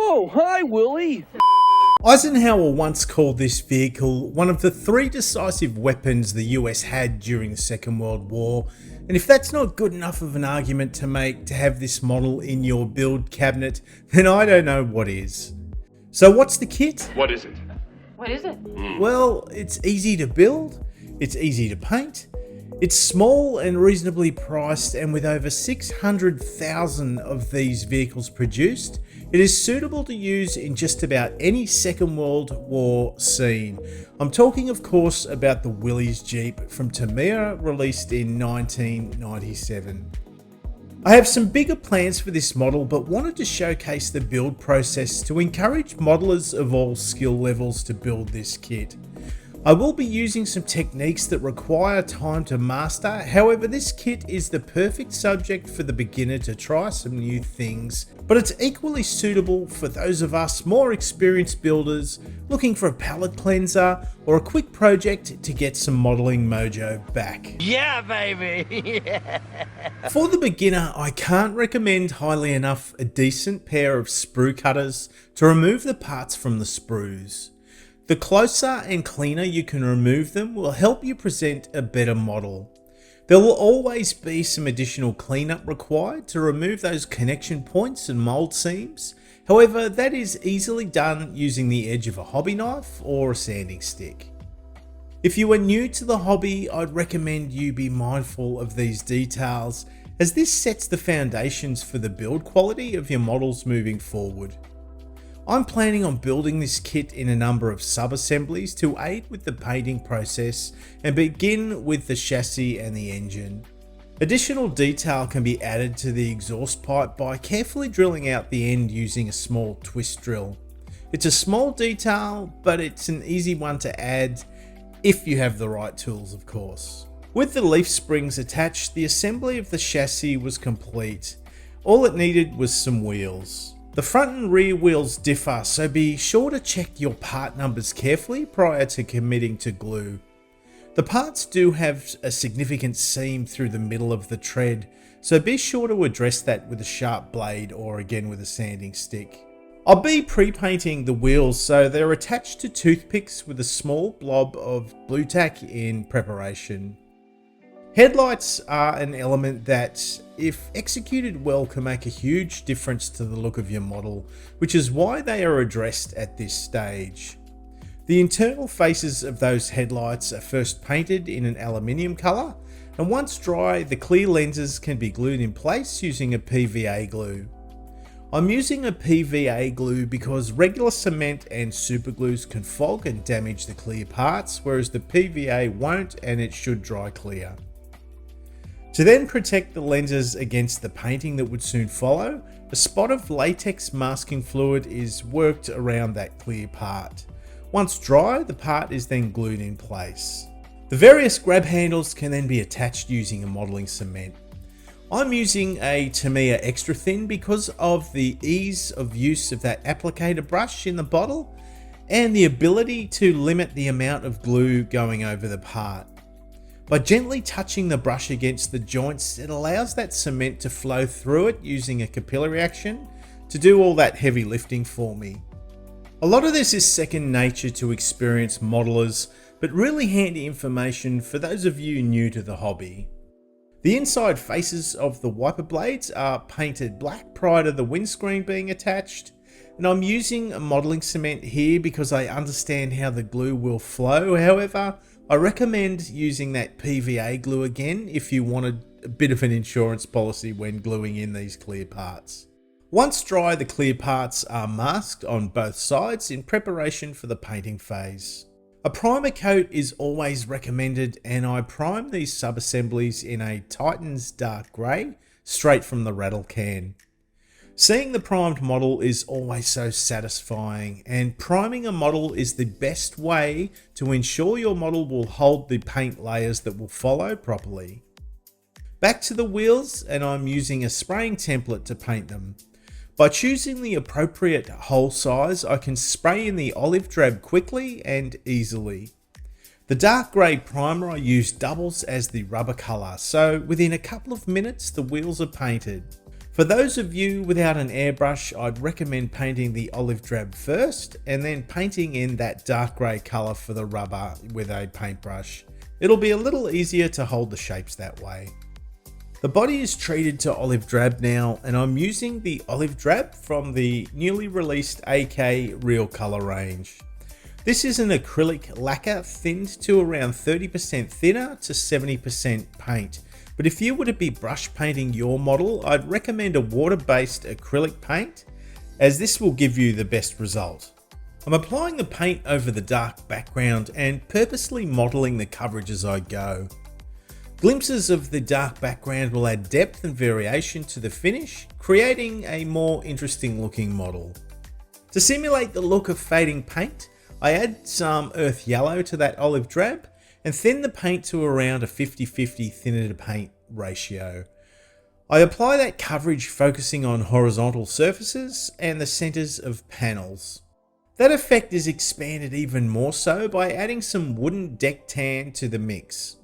Oh, hi, Willie. Eisenhower once called this vehicle one of the 3 decisive weapons the US had during the Second World War, and if that's not good enough of an argument to make to have this model in your build cabinet, then I don't know what is. So what's the kit? What is it? What is it? Well, it's easy to build, it's easy to paint, it's small and reasonably priced, and with over 600,000 of these vehicles produced, it is suitable to use in just about any Second World War scene. I'm talking of course about the Willys Jeep from Tamiya, released in 1997. I have some bigger plans for this model, but wanted to showcase the build process to encourage modelers of all skill levels to build this kit. I will be using some techniques that require time to master, however this kit is the perfect subject for the beginner to try some new things, but it's equally suitable for those of us more experienced builders looking for a palette cleanser or a quick project to get some modelling mojo back. Yeah, baby. For the beginner, I can't recommend highly enough a decent pair of sprue cutters to remove the parts from the sprues. The closer and cleaner you can remove them will help you present a better model. There will always be some additional cleanup required to remove those connection points and mold seams. However, that is easily done using the edge of a hobby knife or a sanding stick. If you are new to the hobby, I'd recommend you be mindful of these details, as this sets the foundations for the build quality of your models moving forward. I'm planning on building this kit in a number of sub-assemblies to aid with the painting process and begin with the chassis and the engine. Additional detail can be added to the exhaust pipe by carefully drilling out the end using a small twist drill. It's a small detail, but it's an easy one to add if you have the right tools, of course. With the leaf springs attached, the assembly of the chassis was complete. All it needed was some wheels. The front and rear wheels differ, so be sure to check your part numbers carefully prior to committing to glue. The parts do have a significant seam through the middle of the tread, so be sure to address that with a sharp blade or again with a sanding stick. I'll be pre-painting the wheels, so they're attached to toothpicks with a small blob of blue tack in preparation. Headlights are an element that, if executed well, can make a huge difference to the look of your model, which is why they are addressed at this stage. The internal faces of those headlights are first painted in an aluminium colour, and once dry, the clear lenses can be glued in place using a PVA glue. I'm using a PVA glue because regular cement and superglues can fog and damage the clear parts, whereas the PVA won't, and it should dry clear. To then protect the lenses against the painting that would soon follow, a spot of latex masking fluid is worked around that clear part. Once dry, the part is then glued in place. The various grab handles can then be attached using a modelling cement. I'm using a Tamiya extra thin because of the ease of use of that applicator brush in the bottle and the ability to limit the amount of glue going over the part. By gently touching the brush against the joints, it allows that cement to flow through it using a capillary action to do all that heavy lifting for me. A lot of this is second nature to experienced modelers, but really handy information for those of you new to the hobby. The inside faces of the wiper blades are painted black prior to the windscreen being attached, and I'm using a modelling cement here because I understand how the glue will flow. However, I recommend using that PVA glue again if you wanted a bit of an insurance policy when gluing in these clear parts. Once dry, the clear parts are masked on both sides in preparation for the painting phase. A primer coat is always recommended, and I prime these sub-assemblies in a Titan's dark grey straight from the rattle can. Seeing the primed model is always so satisfying, and priming a model is the best way to ensure your model will hold the paint layers that will follow properly. Back to the wheels, and I'm using a spraying template to paint them. By choosing the appropriate hole size, I can spray in the olive drab quickly and easily. The dark grey primer I use doubles as the rubber colour, so within a couple of minutes the wheels are painted. For those of you without an airbrush, I'd recommend painting the olive drab first and then painting in that dark grey colour for the rubber with a paintbrush. It'll be a little easier to hold the shapes that way. The body is treated to olive drab now, and I'm using the olive drab from the newly released AK Real Colour range. This is an acrylic lacquer thinned to around 30% thinner to 70% paint. But if you were to be brush painting your model, I'd recommend a water-based acrylic paint, as this will give you the best result. I'm applying the paint over the dark background and purposely modelling the coverage as I go. Glimpses of the dark background will add depth and variation to the finish, creating a more interesting looking model. To simulate the look of fading paint, I add some earth yellow to that olive drab and thin the paint to around a 50-50 thinner to paint ratio. I apply that coverage focusing on horizontal surfaces and the centers of panels. That effect is expanded even more so by adding some wooden deck tan to the mix.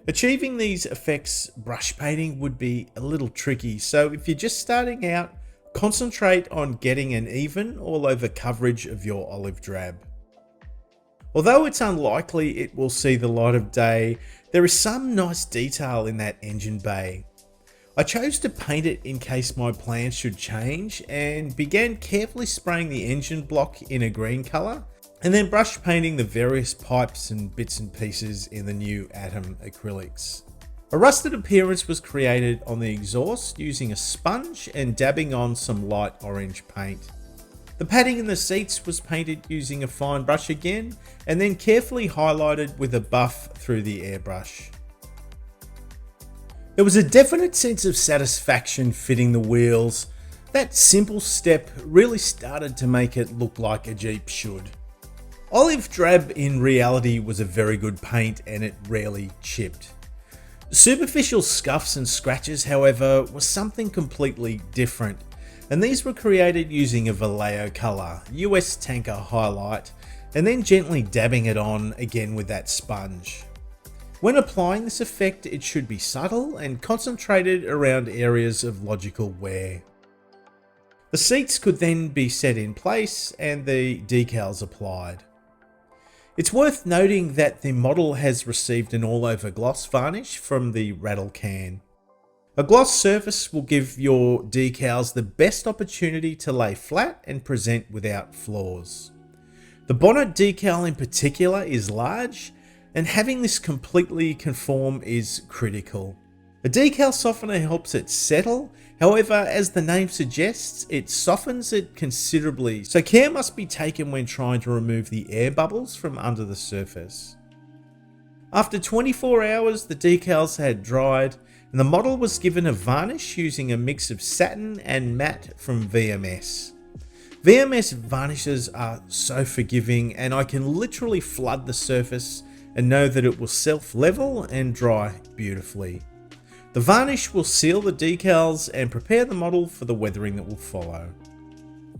Achieving these effects brush painting would be a little tricky, so if you're just starting out, concentrate on getting an even all over coverage of your olive drab. Although it's unlikely it will see the light of day, there is some nice detail in that engine bay. I chose to paint it in case my plans should change and began carefully spraying the engine block in a green colour and then brush painting the various pipes and bits and pieces in the new Atom acrylics. A rusted appearance was created on the exhaust using a sponge and dabbing on some light orange paint. The padding in the seats was painted using a fine brush again, and then carefully highlighted with a buff through the airbrush. There was a definite sense of satisfaction fitting the wheels. That simple step really started to make it look like a Jeep should. Olive drab in reality was a very good paint and it rarely chipped. Superficial scuffs and scratches, however, was something completely different. And these were created using a Vallejo colour, US Tanker highlight, and then gently dabbing it on again with that sponge. When applying this effect, it should be subtle and concentrated around areas of logical wear. The seats could then be set in place and the decals applied. It's worth noting that the model has received an all-over gloss varnish from the rattle can. A gloss surface will give your decals the best opportunity to lay flat and present without flaws. The bonnet decal in particular is large, and having this completely conform is critical. A decal softener helps it settle, however, as the name suggests, it softens it considerably, so care must be taken when trying to remove the air bubbles from under the surface. After 24 hours, the decals had dried, and the model was given a varnish using a mix of satin and matte from VMS. VMS varnishes are so forgiving, and I can literally flood the surface and know that it will self-level and dry beautifully. The varnish will seal the decals and prepare the model for the weathering that will follow.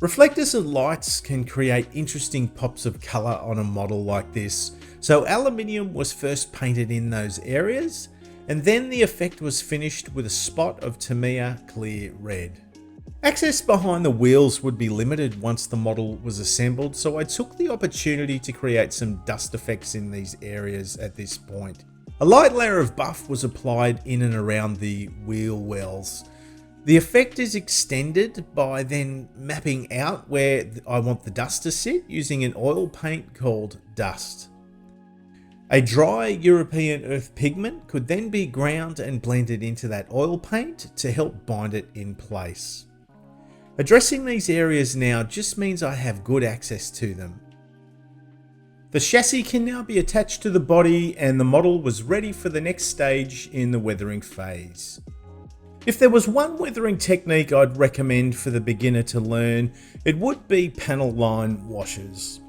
Reflectors and lights can create interesting pops of colour on a model like this, so aluminium was first painted in those areas, and then the effect was finished with a spot of Tamiya clear red. Access behind the wheels would be limited once the model was assembled, so I took the opportunity to create some dust effects in these areas at this point. A light layer of buff was applied in and around the wheel wells. The effect is extended by then mapping out where I want the dust to sit using an oil paint called Dust. A dry European earth pigment could then be ground and blended into that oil paint to help bind it in place. Addressing these areas now just means I have good access to them. The chassis can now be attached to the body, and the model was ready for the next stage in the weathering phase. If there was one weathering technique I'd recommend for the beginner to learn, it would be panel line washes.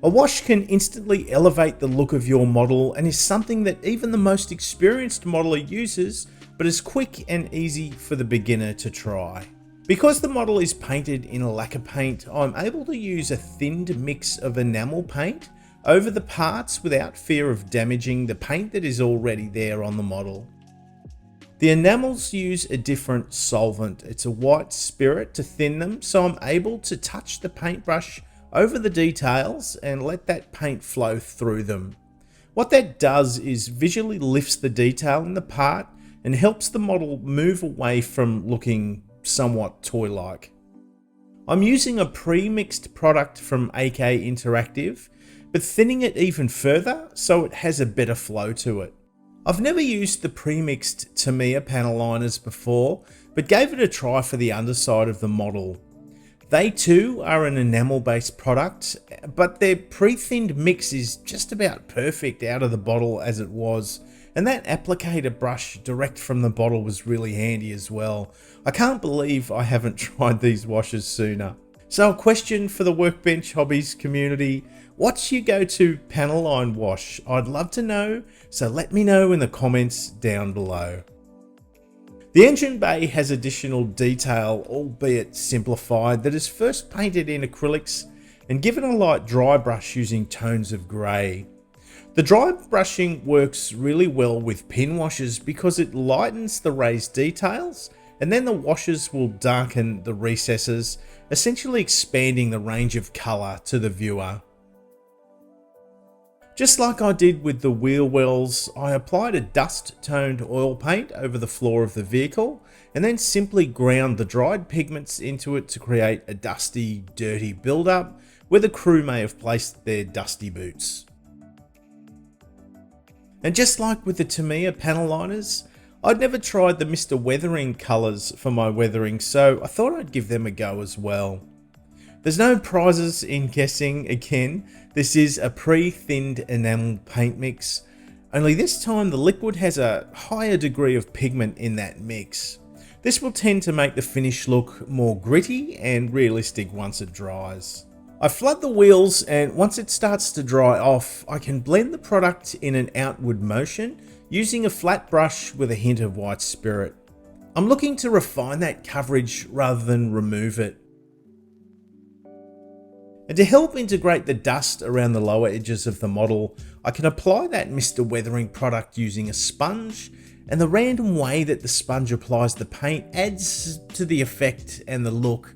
A wash can instantly elevate the look of your model and is something that even the most experienced modeler uses, but is quick and easy for the beginner to try. Because the model is painted in a lacquer paint, I'm able to use a thinned mix of enamel paint over the parts without fear of damaging the paint that is already there on the model. The enamels use a different solvent. It's a white spirit to thin them, so I'm able to touch the paintbrush over the details and let that paint flow through them. What that does is visually lifts the detail in the part and helps the model move away from looking somewhat toy-like. I'm using a pre-mixed product from AK Interactive, but thinning it even further so it has a better flow to it. I've never used the pre-mixed Tamiya panel liners before, but gave it a try for the underside of the model. They too are an enamel based product, but their pre-thinned mix is just about perfect out of the bottle as it was, and that applicator brush direct from the bottle was really handy as well. I can't believe I haven't tried these washes sooner. So a question for the Workbench Hobbies community: what's your go-to panel line wash? I'd love to know, so let me know in the comments down below. The engine bay has additional detail, albeit simplified, that is first painted in acrylics and given a light dry brush using tones of grey. The dry brushing works really well with pin washes because it lightens the raised details, and then the washes will darken the recesses, essentially expanding the range of colour to the viewer. Just like I did with the wheel wells, I applied a dust-toned oil paint over the floor of the vehicle and then simply ground the dried pigments into it to create a dusty, dirty build-up where the crew may have placed their dusty boots. And just like with the Tamiya panel liners, I'd never tried the Mr. Weathering colours for my weathering, so I thought I'd give them a go as well. There's no prizes in guessing again. This is a pre-thinned enamel paint mix, only this time the liquid has a higher degree of pigment in that mix. This will tend to make the finish look more gritty and realistic once it dries. I flood the wheels, and once it starts to dry off, I can blend the product in an outward motion using a flat brush with a hint of white spirit. I'm looking to refine that coverage rather than remove it. And to help integrate the dust around the lower edges of the model, I can apply that Mr. Weathering product using a sponge, and the random way that the sponge applies the paint adds to the effect and the look.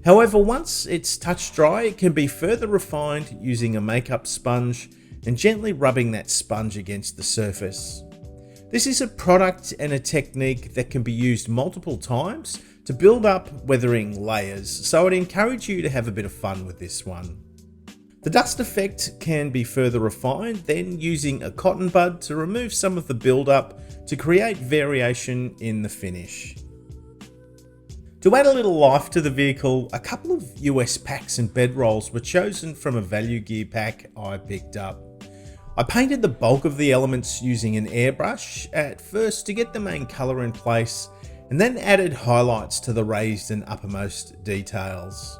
However, once it's touch dry, it can be further refined using a makeup sponge and gently rubbing that sponge against the surface. This is a product and a technique that can be used multiple times to build up weathering layers, so I'd encourage you to have a bit of fun with this one. The dust effect can be further refined, then using a cotton bud to remove some of the build-up to create variation in the finish. To add a little life to the vehicle, a couple of US packs and bedrolls were chosen from a value gear pack I picked up. I painted the bulk of the elements using an airbrush at first to get the main colour in place, and then added highlights to the raised and uppermost details.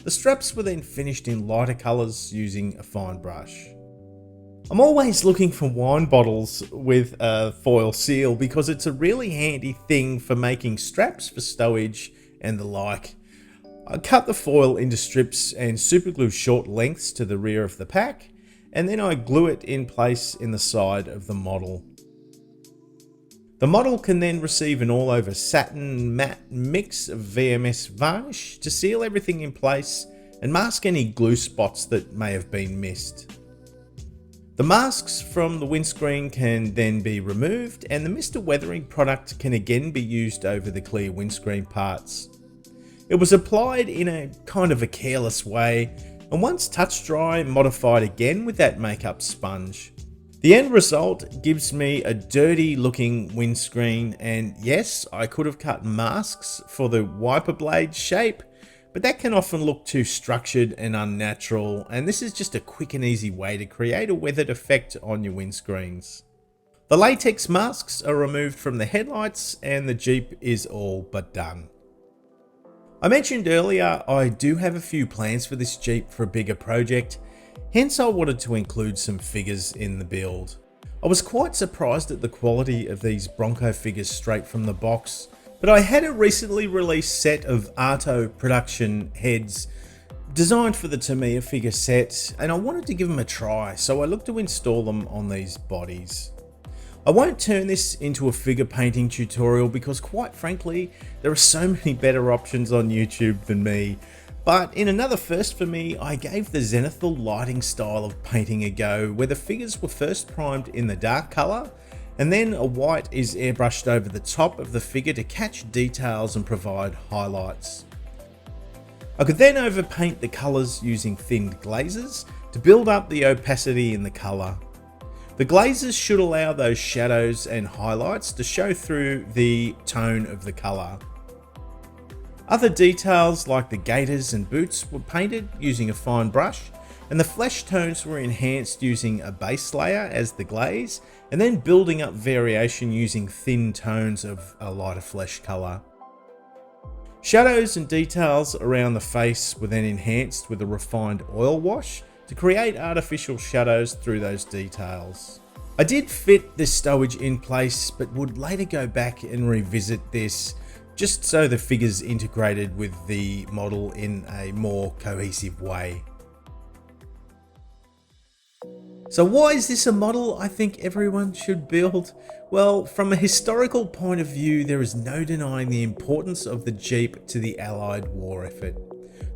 The straps were then finished in lighter colours using a fine brush. I'm always looking for wine bottles with a foil seal because it's a really handy thing for making straps for stowage and the like. I cut the foil into strips and superglue short lengths to the rear of the pack, and then I glue it in place in the side of the model. The model can then receive an all-over satin matte mix of VMS varnish to seal everything in place and mask any glue spots that may have been missed. The masks from the windscreen can then be removed, and the Mr. Weathering product can again be used over the clear windscreen parts. It was applied in a kind of a careless way, and once touch dry, modified again with that makeup sponge. The end result gives me a dirty looking windscreen, and yes, I could have cut masks for the wiper blade shape, but that can often look too structured and unnatural, and this is just a quick and easy way to create a weathered effect on your windscreens. The latex masks are removed from the headlights, and the Jeep is all but done. I mentioned earlier I do have a few plans for this Jeep for a bigger project, hence I wanted to include some figures in the build. I was quite surprised at the quality of these Bronco figures straight from the box, but I had a recently released set of Arto production heads designed for the Tamiya figure set, and I wanted to give them a try, so I looked to install them on these bodies. I won't turn this into a figure painting tutorial because quite frankly, there are so many better options on YouTube than me. But in another first for me, I gave the zenithal lighting style of painting a go, where the figures were first primed in the dark colour, and then a white is airbrushed over the top of the figure to catch details and provide highlights. I could then overpaint the colours using thinned glazes to build up the opacity in the colour. The glazes should allow those shadows and highlights to show through the tone of the colour. Other details like the gaiters and boots were painted using a fine brush, and the flesh tones were enhanced using a base layer as the glaze, and then building up variation using thin tones of a lighter flesh colour. Shadows and details around the face were then enhanced with a refined oil wash to create artificial shadows through those details. I did fit this stowage in place, but would later go back and revisit this just so the figures integrated with the model in a more cohesive way. So why is this a model I think everyone should build? Well, from a historical point of view, there is no denying the importance of the Jeep to the Allied war effort.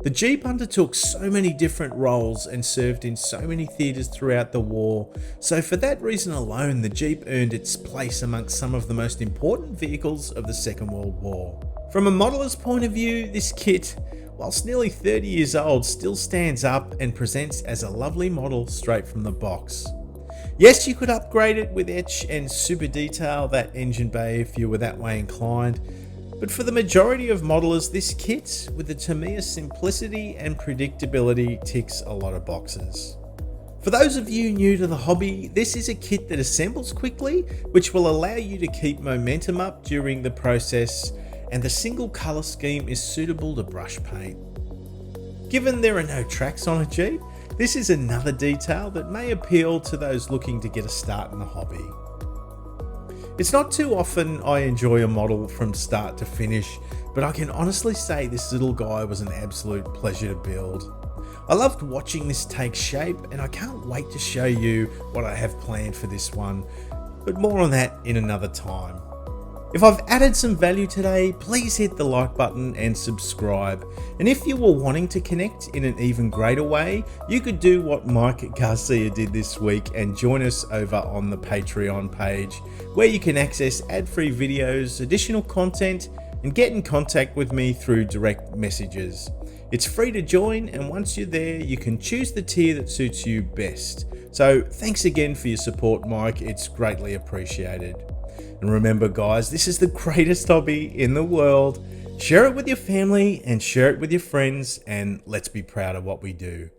The Jeep undertook so many different roles and served in so many theatres throughout the war, so for that reason alone the Jeep earned its place amongst some of the most important vehicles of the Second World War. From a modeller's point of view, this kit, whilst nearly 30 years old, still stands up and presents as a lovely model straight from the box. Yes, you could upgrade it with etch and super detail that engine bay if you were that way inclined, but for the majority of modelers, this kit, with the Tamiya simplicity and predictability, ticks a lot of boxes. For those of you new to the hobby, this is a kit that assembles quickly, which will allow you to keep momentum up during the process, and the single colour scheme is suitable to brush paint. Given there are no tracks on a Jeep, this is another detail that may appeal to those looking to get a start in the hobby. It's not too often I enjoy a model from start to finish, but I can honestly say this little guy was an absolute pleasure to build. I loved watching this take shape, and I can't wait to show you what I have planned for this one, but more on that in another time. If I've added some value today, please hit the like button and subscribe. And if you were wanting to connect in an even greater way, you could do what Mike Garcia did this week and join us over on the Patreon page, where you can access ad-free videos, additional content, and get in contact with me through direct messages. It's free to join, and once you're there, you can choose the tier that suits you best. So thanks again for your support, Mike. It's greatly appreciated. And remember guys, this is the greatest hobby in the world. Share it with your family and share it with your friends, and let's be proud of what we do.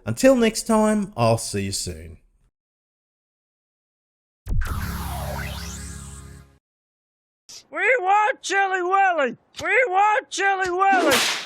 Until next time, I'll see you soon. We want Chili Willy! We want Chili Willy!